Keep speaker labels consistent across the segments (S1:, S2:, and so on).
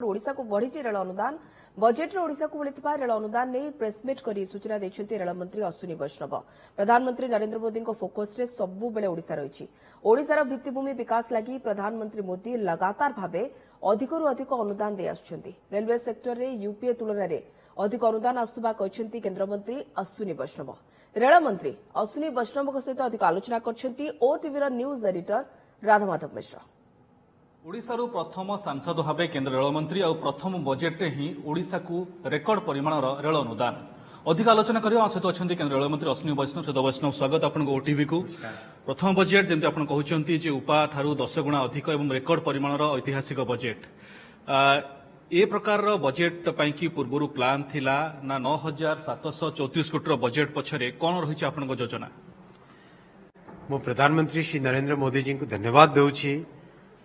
S1: ओडिशा को बढ़ी रेल अनुदान बजेट रे ओडिशा को मिलता रेल अनुदान नहीं प्रेसमिट कर सूचना देते रेलमंत्री अश्विनी वैष्णव। प्रधानमंत्री नरेंद्र मोदी फोकस रे सबु बेले ओडिशा रही। ओडिशार भित्तिभूमि विकास लगी प्रधानमंत्री मोदी लगातार भावे अधिकरू अधिक अनुदान दे आछुछंती। रेलवे सेक्टर रे यूपीए तुलन में अधिक अनुदान आसुवा कहते केन्द्रमंत्री अश्विनी वैष्णव। रेलमंत्री अश्विनी वैष्णव सहित अधिक आलोचना करछंती OTV news editor Radhamadhab Mishra.
S2: ओडिशारू प्रथम सांसद भाव केन्द्र रेलमंत्री और प्रथम बजेट ही ओडिशा को रेकर्ड परिमाण रेल अनुदान अधिक आलोचना करिया सहित अच्छा केन्द्र रेलमंत्री अश्विनी वैष्णव। सहित वैष्णव स्वागत आपको ओटीवी को। प्रथम बजेट जमी आप कहते जे उपा ठारू 10 गुणा अधिक और रेकर्ड परिमाण ऐतिहासिक बजेट ए प्रकार बजेट पाई पूर्व प्लान थिला ना 9,734 कोटी बजेट पछरे कौन रही आपन योजना?
S3: मो प्रधानमंत्री श्री नरेंद्र मोदी जी को धन्यवाद दूची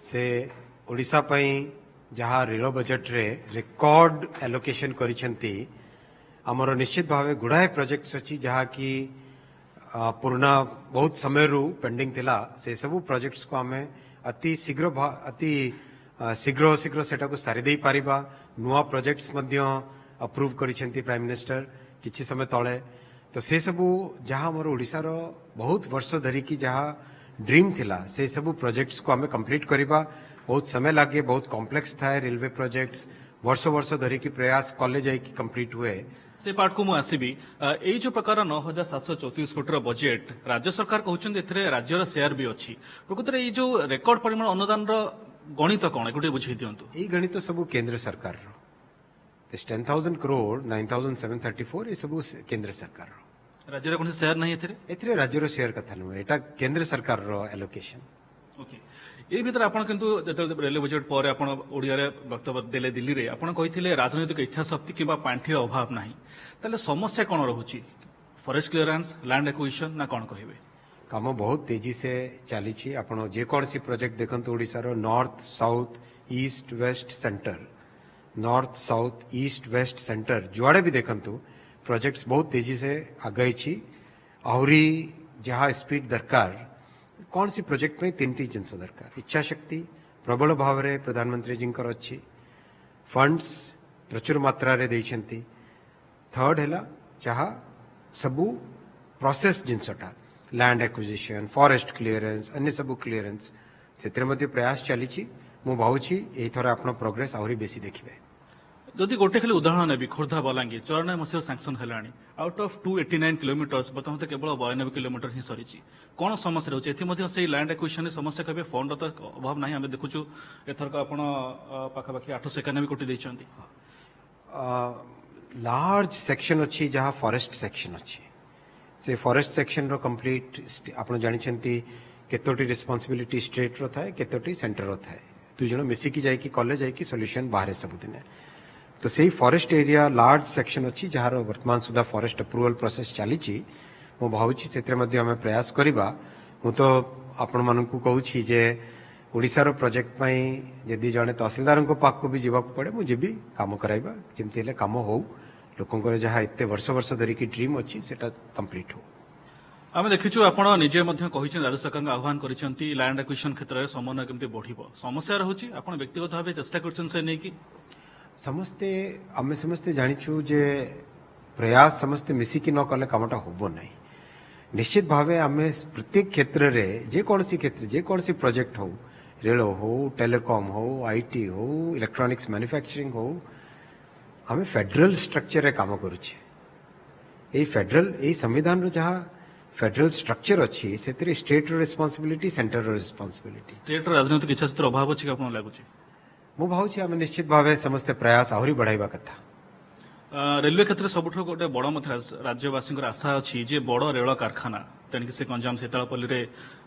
S3: से ओडिशा पई जहाँ रेल बजेट रे रिकॉर्ड एलोकेशन करिसेंती। हमरो निश्चित भावे गुड़ाए प्रोजेक्ट्स अच्छी जहाँ की पुराना बहुत समय रू पेंडिंग थिला से सब प्रोजेक्ट्स को हमें अति शीघ्र सेटा को सारी दे पारिबा। नुआ प्रोजेक्ट्स मध्य अप्रूव करिसेंती प्राइम मिनिस्टर किछि समय तळे। तो से सबू जहाँ हमरो ओडिशा रो बहुत वर्ष धरी की जहाँ ड्रीम थिला से सब प्रोजेक्ट्स को हमें कंप्लीट करिबा बहुत समय लागे। बहुत कॉम्प्लेक्स था रेलवे प्रोजेक्ट्स वर्ष धरी की प्रयास कॉलेज जाए की कंप्लीट हुए
S2: से पार्ट को मुझे यही जो प्रकार 9,734 कोटी बजेट राज्य सरकार कहते राज्यर शेयर भी अच्छी प्रकृत में जो रेकर्ड परिमाण अनुदान गणित कौन गोटे बुझे दिंतु?
S3: यही गणित सब केंद्र सरकार 10,000 करोड़ 9,734 ये सब केंद्र सरकार
S2: राज्य कौन शेयर नहीं
S3: एथिरे राज्यर शेयर कथा नुहे एटा केंद्र सरकार रो एलोकेशन।
S2: ओके ए भीतर आपण किंतु रेलवे बजेट पर आपण ओडिया रे वक्तव्य देले दिल्ली रे आपण कहिथिले राजनीतिक इच्छा शक्ति किबा पांठीर अभाव नाही ताले समस्या कोन रहूची? फॉरेस्ट क्लियरेंस लैंड एक्विजिशन ना कोन कहिबे?
S3: काम बहुत तेजी से चली छी। आपण जे कोन सी प्रोजेक्ट देखंतु ओडिसा रो north south east west centre जुआड़े भी देखंतु प्रोजेक्ट्स बहुत तेजी से आगे छी। आहरी जहाँ स्पीड दरकार कौन सी प्रोजेक्ट में 3टी जिनस दरकार इच्छा शक्ति प्रबल भाव रे प्रधानमंत्री जी अच्छी फंड्स प्रचुर मात्रा रे देइछंती। थर्ड हैला जहाँ सबू प्रोसेस जिनसटा लैंड एक्विजिशन फॉरेस्ट क्लियरेंस अन्य सबू क्लियरेंस से मध्य प्रयास चली। मु भावुची एही थरा आपन प्रोग्रेस आहरी बेसी देखिबे।
S2: जदि गोटे खाली उदाहरण नेबी खोर्धा बलांगीर 94 मसीह सैंक्शन हेलानी आउट ऑफ 289 किलोमीटर्स बर्तमान केवल 92 किलोमीटर ही सरी कौन समस्या रोचे एथि से लैंड एक्विजिशन समस्या कहे फंड तो अभाव ना आम देखु एथरक आप पाखापाखि 891 कोटी देइछंती।
S3: लार्ज सेक्शन अच्छी जहाँ फॉरेस्ट सेक्शन अच्छी से फॉरेस्ट सेक्शन रो कंप्लीट आप जानी केतोटी रिस्पांसिबिलिटी स्टेट रो थाए केतोटी सेंटर रो थाए दुई जन मिसिकी जाइकी कॉलेज जाइकी सॉल्यूशन बाहर सबुदिन। तो सही फॉरेस्ट एरिया लार्ज सेक्शन अच्छी जहाँ वर्तमान सुधा फॉरेस्ट अप्रूवल प्रोसेस चली मो भावुची से आम प्रयास करवा। मु तो आपण मानकु कहूची जे ओडिशार प्रोजेक्ट पई जदि जने तहसीलदार को पाक को भी जीवा पड़े मु जीबी काम कराइबा जेमती हेले काम हो लोकंकर जहाँ एते वर्ष धरी की ड्रीम अच्छी सेटा कंप्लीट हो।
S2: आम देखीचु आपण निजे राज्य सरकार आह्वान करिसेंती लैंड एक्विजिशन क्षेत्र में समन्वय केमती बढ़िबो समस्या रहूची आपण व्यक्तिगत भाव चेष्टा करछन से नै कि
S3: समस्ते आमे समस्ते जानिछु जे प्रयास समस्ते मिसिकी न कले कामटा होबो नहीं। निश्चित भावे आमे प्रत्येक क्षेत्र रे जे कौन सी प्रोजेक्ट हो रेल हो टेलीकॉम हो आईटी हो इलेक्ट्रॉनिक्स मैन्युफैक्चरिंग हो आमे फेडरल स्ट्रक्चर रे काम करूछे। ए फेडरल ए संविधान रो जहाँ फेडरल स्ट्रक्चर अच्छी से स्टेट रो रिस्पांसिबिलिटी सेंटर रो रिस्पांसिबिलिटी
S2: स्टेट राजनीतिक इच्छा शक्ति अभाव अछि आपन लागुची?
S3: मु भावुची आमे निश्चित भावे समस्त प्रयास आहरी बढ़ाइबा कथा।
S2: रेलवे क्षेत्र सबुठ गोटे बड़ मत राज्यवासी आशा अच्छी जे बड़ रेल कारखाना तेणिक से गंजाम सीतापल्ली रे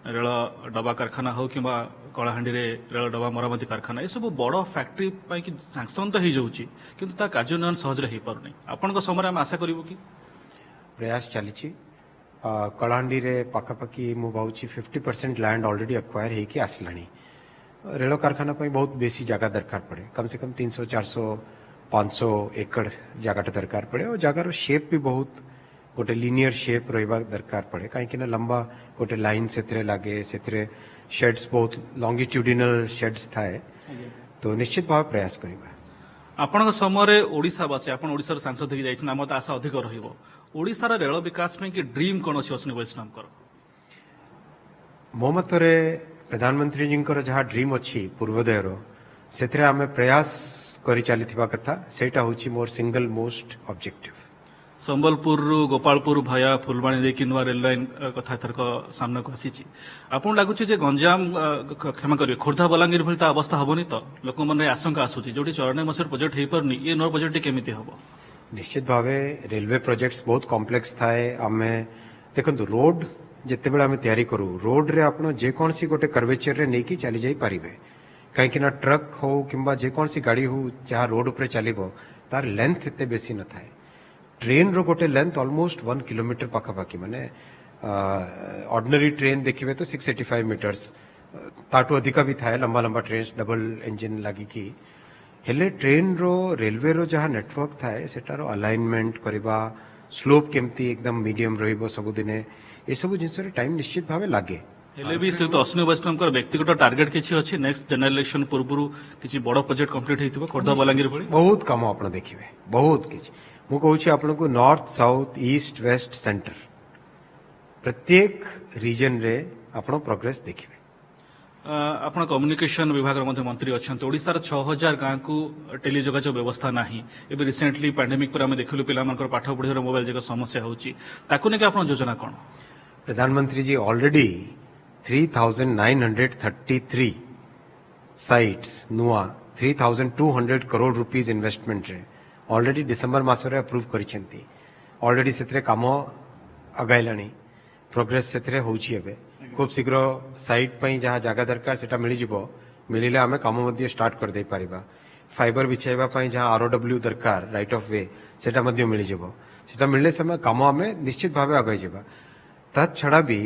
S2: रेल डबा कारखाना हो कि कलाहांडी रे रेल डबा मरामती कारखाना ये सब बड़ फैक्ट्री सैंक्शन तो हो जाऊँगी किंतु कार्यान्वयन सहज हो पारनी आपण समय आम आशा करूँ कि
S3: प्रयास चली। कलाहांडी रे पाखापाखि मु भावुची 50% लैंड ऑलरेडी एक्वायर होके आसलानी। रेल कारखाना पर बहुत बेसी जगह दरकार पड़े कम से कम 300 400 500 एकड़ जगह दरकार पड़े और जगार शेप भी बहुत गोटे लिनियर शेप रहा दरकार पड़े कहीं लंबा गोटे लाइन से लगे से शेड्स बहुत लॉन्गिट्यूडिनल शेड्स थाए तो निश्चित भाव प्रयास करिबा।
S2: ଆପଣଙ୍କ ସମୟରେ ଓଡ଼ିଶାବାସୀ ଆପଣ ଓଡ଼ିଶାର ସାଂସଦ ହେଇକି ଯାଇଛନ୍ତି ଆମର ତ ଆଶା ଅଧିକ ରହିବ ଓଡ଼ିଶାର ରେଳ ବିକାଶ ପାଇଁ କି ଡ୍ରିମ୍ କ'ଣ ଅଛି ଅଶ୍ୱିନୀ ବୈଷ୍ଣବଙ୍କର
S3: ମୋ ମତରେ ପ୍ରଧାନମନ୍ତ୍ରୀଜୀଙ୍କର ଯାହା ଡ୍ରିମ୍ ଅଛି ପୂର୍ବୋଦୟର ସେଥିରେ ଆମେ ପ୍ରୟାସ କରି ଚାଲିଥିବା କଥା ସେଇଟା ହେଉଛି ମୋର ସିଙ୍ଗଲ ମୋଷ୍ଟ ଅବଜେକ୍ଟିଭ
S2: ସମ୍ବଲପୁରରୁ ଗୋପାଳପୁର ଭାୟା ଫୁଲବାଣୀ ଦେଇକି ନୂଆ ରେଲ ଲାଇନ୍ କଥା ଏଥରକ ସାମ୍ନାକୁ ଆସିଛି ଆପଣଙ୍କୁ ଲାଗୁଛି ଯେ ଗଞ୍ଜାମ କ୍ଷମା କରିବେ ଖୋର୍ଦ୍ଧା ବଲାଙ୍ଗୀର ଭଳି ତା ଅବସ୍ଥା ହେବନି ତ ଲୋକମାନେ ଆଶଙ୍କା ଆସୁଛି ଯୋଉଠି 94 ମସିହାର ପ୍ରୋଜେକ୍ଟ ହେଇପାରୁନି ଏ ନୂଆ ପ୍ରୋଜେକ୍ଟଟି କେମିତି ହେବ
S3: ନିଶ୍ଚିତ ଭାବେ ରେଲୱେ ପ୍ରୋଜେକ୍ଟସ୍ ବହୁତ କମ୍ପ୍ଲେକ୍ସ ଥାଏ ଆମେ ଦେଖନ୍ତୁ ରୋଡ୍ ଯେତେବେଳେ ଆମେ ତିଆରି କରୁ ରୋଡ୍ରେ ଆପଣ ଯେକୌଣସି ଗୋଟେ କର୍ଭେଚରରେ ନେଇକି ଚାଲି ଯାଇପାରିବେ କାହିଁକି ନା ଟ୍ରକ୍ ହଉ କିମ୍ବା ଯେକୌଣସି ଗାଡ଼ି ହଉ ଯାହା ରୋଡ୍ ଉପରେ ଚାଲିବ ତାର ଲେନ୍ଥ ଏତେ ବେଶୀ ନଥାଏ ट्रेन रो गोटे लेंथ ऑलमोस्ट 1 किलोमीटर पाखापाखि माने ऑर्डिनरी ट्रेन देखिए तो 685 मीटर्स ताटू अधिका भी था लंबा लंबा ट्रेन डबल इंजिन लगी की हेले ट्रेन रो रेलवे रो जहाँ नेटवर्क था सेटार अलाइनमेंट करवा स्लोप केमती एकदम मीडियम रहिबो सब दिने ए सब जिनस टाइम निश्चित भावे लागे
S2: हेले भी से तो अश्विनी वैष्णव व्यक्तिगत टार्गेट किछि अछि नेक्स्ट जनरल इलेक्शन पूर्व किछि बड़ प्रोजेक्ट कंप्लीट हेतिबो खोर्धा बलांगीर भଳି
S3: बहुत काम आपण देखिबे बहुत किछि मु कहूँ आपको north south east west centre प्रत्येक रीजन रे आपण प्रोग्रेस देखिबे
S2: आपण कम्युनिकेशन विभाग मंत्री अच्छा ओडार 6000 गाँव को टेली जोगाजोग व्यवस्था नाही एबे रिसेंटली पैंडेमिक पर आमे देखलु पिला मानकर पाठ पढ़िबार मोबाइल जगह समस्या होची ताकू ने आपण योजना कोन
S3: प्रधानमंत्री जी ऑलरेडी 3933 साइट्स नुआ 3200 करोड़ रुपीस इन्वेस्टमेंट रे ऑलरेडी डिसेंबर मासरे अप्रूव करिसेंती ऑलरेडी सेतरे काम अगाइलानी प्रोग्रेस सेतरे होउची एबे खूब शीघ्र साइट पई जहां जागा दरकार सेटा मिली जिवो मिलिले हमें काम मध्ये स्टार्ट कर दे परिबा फाइबर बिछाइबा पई जहां आरओडब्ल्यू दरकार राइट ऑफ वे सेटा मध्ये मिली जिवो सेटा मिलले समय काम हमें निश्चित भावे अगाइ जिबा तत् छड़ा भी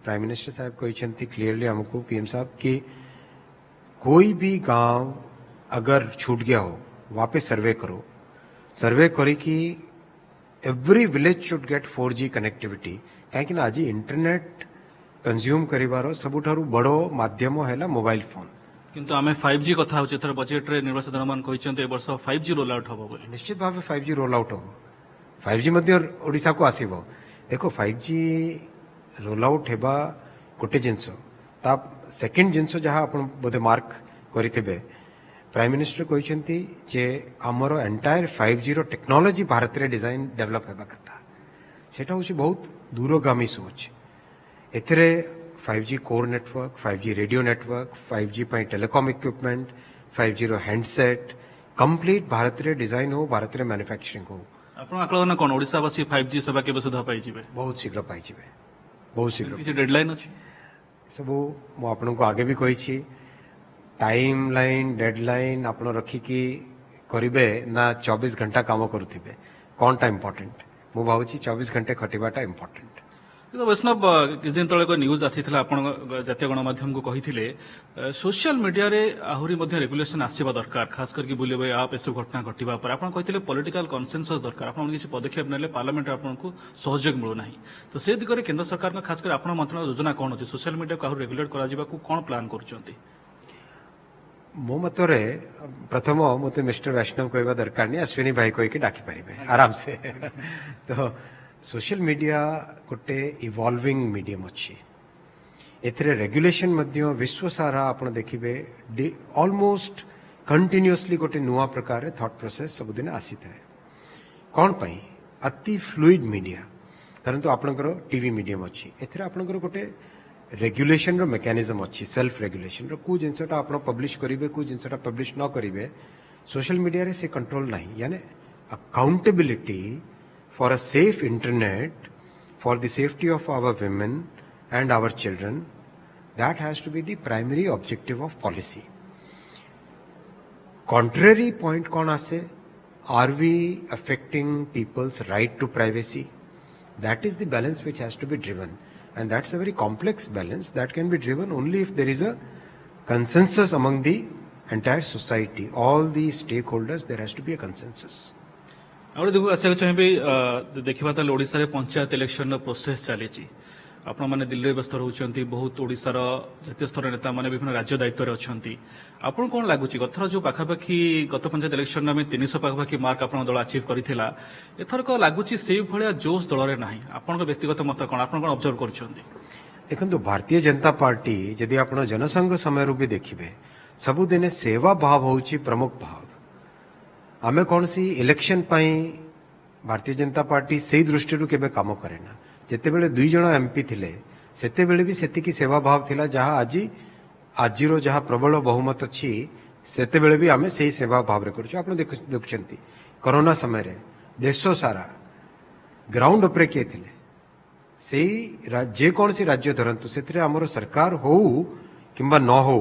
S3: प्राइम मिनिस्टर साहब कहिसेंती क्लियरली हमको पीएम साहब कि कोई भी गांव अगर छूट गया हो वापस सर्वे करो सर्वे करी कि every village should get 4G connectivity कहीं आज इंटरनेट कंज्यूम करिवारो सबुठारु बड़ो माध्यम हैला मोबाइल फोन
S2: किंतु आमे 5G कथा होचे एथर बजेट रे निर्वाचन दरमान कहिसंते ए वर्ष 5G रोल आउट होबो बोली
S3: निश्चित भाव 5G रोल आउट हो 5G मध्ये ओडिसा को आसीबो देखो 5G रोल आउट हेबा गोटे जिंस ता सेकंड जिंस जहां आपण बोधे मार्क करिथिबे प्राइम मिनिस्टर कहिसेंती जे हमरो एंटायर 5G रो टेक्नोलॉजी भारत रे डिजाइन डेवलप हेबा कथा सेटा होची बहुत दूरगामी सोच एथरे 5G core network 5G radio network 5G पई टेलीकॉम इक्विपमेंट 5G रो हैंडसेट कंप्लीट भारत रे डिजाइन हो भारत रे मैन्युफैक्चरिंग हो
S2: आपण आकलन कोन ओडिसावासी 5G सेवा केबे सुधा पाई जिवे
S3: बहुत शीघ्र पाई जिवे बहुत शीघ्र
S2: किछि डेडलाइन अछि
S3: सब मु आपन को आगे भी कहि छी टाइम लाइन डेडलाइन आपण रखी की करिवे ना 24 घंटा काम करूथिबे कोनटा इंपोर्टेंट मु भाउची 24 घंटे खटिबाटा इंपोर्टेंट
S2: तो वैष्णव किछ दिन तळे को न्यूज आसीथिला आपण जातीय गणमाध्यम को कहिथिले सोशल मीडिया रे आहुरी मध्ये रेगुलेशन आसीबा दरकार खास करके बुलेबे आप एसु घटना घटिबा पर आपण कहिथिले पॉलिटिकल कंसेंसस दरकार आपण किछ पदक्षेप नेले पार्लियामेंट आपण को सहयोग मिलु नाही तो से दिगरे केंद्र सरकार खास कर आपण मंत्रालय योजना कोन अछि सोशल मीडिया को आहुरी रेगुलेट करा जिबा को कोन प्लान करूचंती
S3: मो मतरे प्रथम मते मिस्टर वैष्णव कहवा दरकार नहीं अश्विनी भाई कह के डाकी पारिबे आराम से तो सोशल मीडिया गोटे इवॉल्विंग मीडियम अच्छी एथरे रेगुलेशन मध्य विश्व सारा आपण देखिबे ऑलमोस्ट कंटिन्यूअसली गोटे नुआ प्रकार थॉट प्रोसेस सब दिन आसी थाए कोन पई अति फ्लुइड मीडिया परंतु आपणकर टीवी मीडियम अच्छी एथरे आपणकर गोटे रेगुलेशन रो मेकानिज्म अच्छी सेल्फ रेगुलेशन रो को जिनसटा आपण पब्लिश करिवे को जिनसटा पब्लिश न करिवे सोशल मीडिया रे से कंट्रोल नहीं यानी accountability for a safe internet, for the safety of our women and our children, that has to be the primary objective of policy. Contrary point kon ase, are we affecting people's right to privacy? That is the balance which has to be driven. And that's a very complex balance that can be driven only if there is a consensus among the entire society. All the stakeholders, there has to be a consensus.
S2: आउे देखो आसिया चाहिए देखा ओडिशा रे panchayat election process चली आपण मैंने दिल्ली में व्यस्त रहउछंती बहुत ओडिशार जातीय स्तर नेता मैंने विभिन्न राज्य दायित्व रे अछंती आपण कोन लागुची गथर जो पाखापाखी गत पंचायत इलेक्शन में 300 पाखापाखी मार्क आपण दल अचीव करथिला एथर को लागुची सेई भलिया जोश दल रे नाही आपण व्यक्तिगत मत कोन आपण कोन ऑब्जर्व करछंती
S3: देखो भारतीय जनता पार्टी यदि आप जनसंघ समय भी देखिए सबुदिने सेवा भाव होची प्रमुख भाव आमे कौन सी इलेक्शन पाई भारतीय जनता पार्टी से दृष्टि केबे काम करेना जेते बेले 2 जण एमपी थिले सेते बेले भी सेतिकी सेवा भाव थिला जहां आजिरो जहां प्रबल बहुमत अछि सेते बेले भी आमे सेही सेवा भाव रे करछु आपण देखुचंती कोरोना समय रे देश सारा ग्राउंड उपरे के थिले सेही जे कौन सी राज्य धरंतु सेतरे हमर सरकार हो किंबा न हो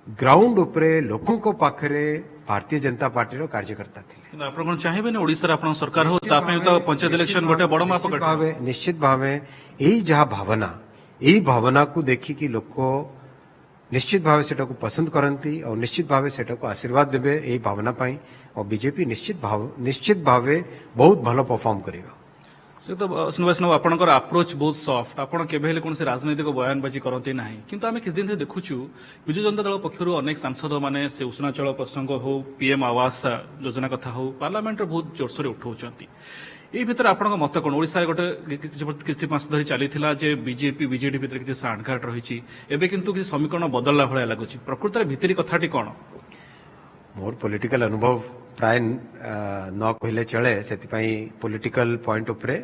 S3: ग्राउंड उपरे लोकों को पाखरे भारतीय जनता पार्टी रो कार्यकर्ता थिले
S2: आपण कोन चाहेबे ने ओडिसा आपण सरकार हो ता पे तो पंचायत इलेक्शन गोटे बड़ मापकाठ
S3: भावे निश्चित भावे एही जहा भावना एही भावना को देखि कि लोक निश्चित भावे सेटा को पसंद करंती और निश्चित भावे सेटा को आशीर्वाद देबे एही भावना पाई और बीजेपी निश्चित भावे बहुत भलो परफॉर्म करेगा
S2: से तो वैष्णव आपणकर अप्रोच बहुत सॉफ्ट आपण केबे हेले कोनसे राजनीतिक बयानबाजी करते नाही किंतु आमे किछ दिन से देखुछु विजु जनता दल पक्षरु अनेक सांसद माने से उष्णाचल प्रसंग हो पीएम आवास योजना कथा हो पार्लियामेंट बहुत जोरसोर उठाउचंती ए भीतर आपणक मत कोन ओडिसा गोटे किछि मास धरि चलीथिला जे बीजेपी बीजेडी भीतर किछि सांडघाट रहिछि एबे किंतु किछि समीकरण बदलला भलिया लागुछि प्रकृति रे भीतरी कथाटी कोन
S3: मोर पॉलिटिकल अनुभव प्राय न कहले चले से पॉलिटिकल पॉइंट उपरे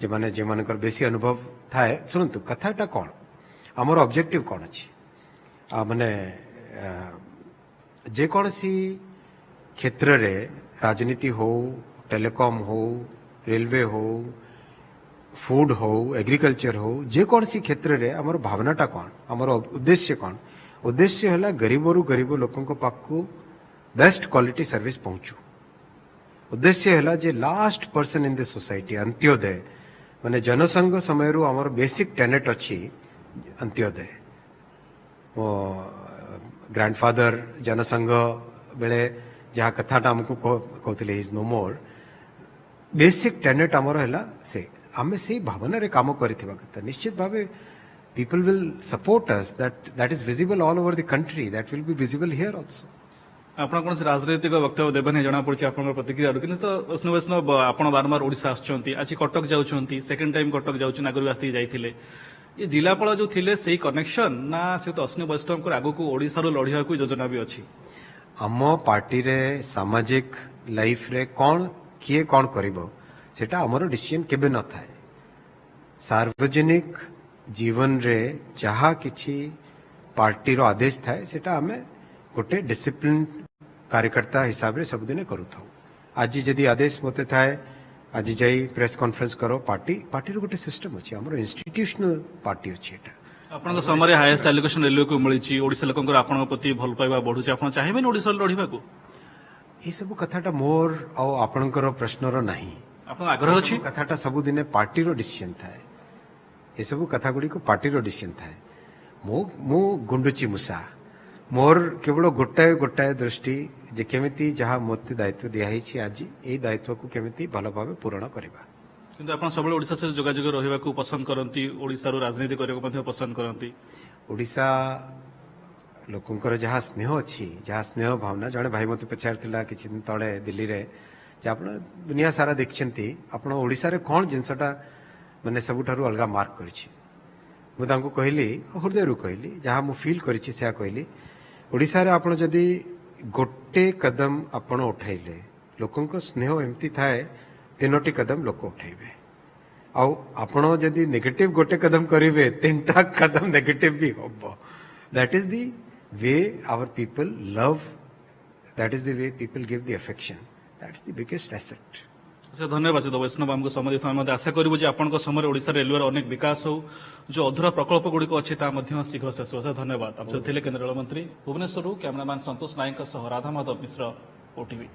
S3: जे मानकर बेसी अनुभव थाए सुनतु कथाटा कौन आमर ऑब्जेक्टिव कौन अच्छी माने जे कौन सी क्षेत्र रे राजनीति हो टेलीकॉम हो रेलवे हो फूड हो एग्रीकल्चर हो जे कौन सी क्षेत्र रे आमर भावनाटा कौन आमर उद्देश्य कौन उद्देश्य है गरीबरू गरीब लोकों को पाखु बेस्ट क्वालिटी सर्विस पहुंचू उद्देश्य है जे last person in the society Antyodaya माने जनसंघ समय आमर बेसिक टेनेट अच्छी अंत्योदय मो ग्रैंडफादर जनसंघ बेले जहाँ कथाटा आमको कहते is no more basic tenet आमर है से आमे से भावना रे काम करथिबा कथा निश्चित भावे people will support us that is visible all over the country that will be visible here also
S2: आपण कोन राजनीतिक वक्तव्य देबने जना पड़छि आपण प्रतिक्रिया किंतु तो वैष्णव आपण बारंबार ओडिशा आछंती आज कटक जाउछंती सेकंड टाइम कटक जाउछ नागरिकवासी जाइथिले ये जिलापाल जो थिले सेही कनेक्शन ना से तो अश्विनी वैष्णव को आगो को ओडिसा रो लढिया को योजना भी अछि
S3: हम पार्टी रे सामाजिक लाइफ रे कोन किए कोन करबो सेटा हमरो डिसीजन केबे न थाए सार्वजनिक जीवन रे जहा किछि पार्टी रो आदेश थाए सेटा हमें गोटे डिसिप्लिन कार्यकर्ता हिसाब रे सब दिन करू था आज जदि आदेश मते थाए आज जाई प्रेस कॉन्फ्रेंस करो पार्टी रो गोटे सिस्टम अछि हमरो इंस्टीट्यूशनल पार्टी अछि एटा
S2: आपण समरे हाईएस्ट एलोकेशन रेलवे को मिलिछि ओडिसा लोकंकर आपण प्रति भल पाइबा बढ़ुछि आपण चाहेबे ओडिसा लढिबा को
S3: ए सब कथाटा मोर आ आपणकर प्रश्न रो नाही
S2: आपण आग्रह अछि
S3: कथाटा सब दिन पार्टी रो डिसीजन थाए ए सब कथा गुडी को पार्टी रो डिसीजन थाए मो गुंडुची मुसा मोर केवल गोटाए दृष्टि जे केमिति जहाँ मते दायित्व दिया हिछि आज ए दायित्व को केमिति भलो भाबे पूर्ण करबा
S2: किंतु आपण सबले ओडिसा से जोगाजोग रहिबा को पसंद करंती ओडिसा रो राजनीति करियो मध्ये पसंद करंती ओडिसा
S3: लोकंकर जहाँ स्नेह अछि जहाँ स्नेह भावना जने भाई मते पचारतिला किछि दिन तळे दिल्ली रे जे आपण दुनिया सारा देखछंती आपण ओडिसा रे कोन जिंसटा माने सबुठारु अलगा मार्क करछि मु तांको कहली हृदय रु कहली जहाँ मु फील करछि से कहली ओडिसा रे आपण जदि गोटे कदम आपण उठाइले लोकंक स्नेह एमती थाए तीनोटी कदम लोक उठाइबे आउ आपण जदि नेगेटिव गोटे कदम करिवे तीनटा कदम नेगेटिव भी होबो that is the way our people love that is the way people give the affection that's the biggest asset
S2: अच्छा धन्यवाद वैष्णव आमको समय देते आशा करूँ आपण समय ओडिशा रेलवे अनेक विकास हो जो अधूरा प्रकल्प गुड़िक अच्छे शीघ्र शेष हो धन्यवाद आप केंद्र रेल मंत्री भुवनेश्वर कैमरामैन संतोष नायक राधा माधव मिश्र ओटीवी।